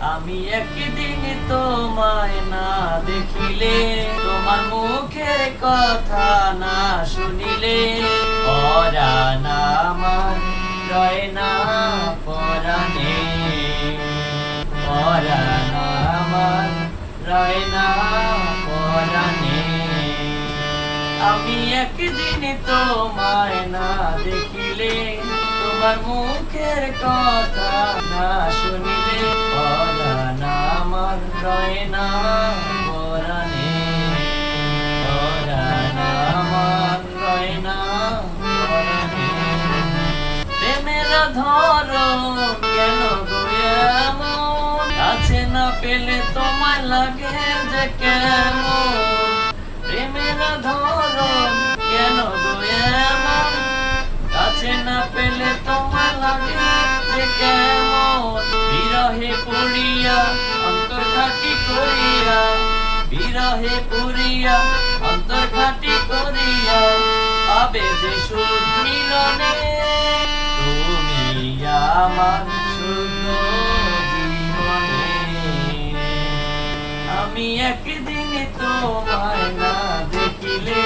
আমি একদিন তোমায় না দেখিলে, তোমার মুখের কথা না শুনিলে, পরাণ আমার রয় না পরাণে, পরাণ আমার রয় না পরাণে। আমি একদিন তোমায় না দেখিলে, তোমার মুখের কথা না শুনিলে, পরাণ আমার রয় না পরাণে, পরাণ আমার রয় না পরাণে। প্রেমের ধরন কেন গো এমন, কাছে না পেলে তোমায় লাগে যে কেমন। প্রেমের ধরন কেন গো এমন, কাছে না পেলে তোমার লাগে যে কেমন। বিরহে পুরিয়া অন্তর খাটি করিয়া, বিরহে পুরিয়া অন্তর খাটি করিয়া, পাবে যে সুখ মিলনে। তুমি আমার শুদ্ধ জীবনে। আমি একদিন তোমায় না দেখিলে,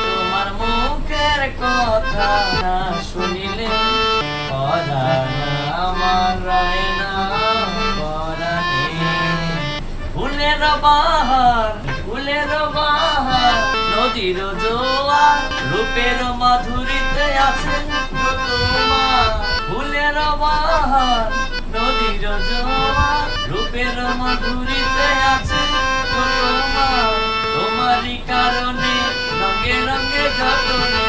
তোমার মুখের কথা না শুনিলে, পরাণ আমার রয় না পরাণে। ফুলের বাহার, ফুলের বাহার, নদীর জোয়ার, রূপের মাধুরীতে আছে তোমার। ফুলের বাহার, নদীর জোয়ার, রূপের মাধুরীতে আছে তোমার। তোমারই কারণে রঙে রঙে যতনে,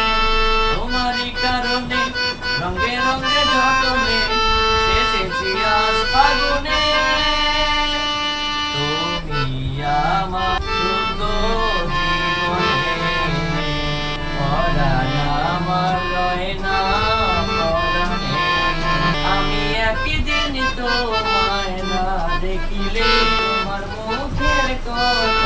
তোমারই কারণে রঙে রঙে যতনে, সেজেছি আজ ফাগুনে। তুমি আমার শুদ্ধ জীবনে, পরাণ আমার রয় না পরাণে। আমি একদিন তোমায় না দেখিলে, তোমার মুখের কথা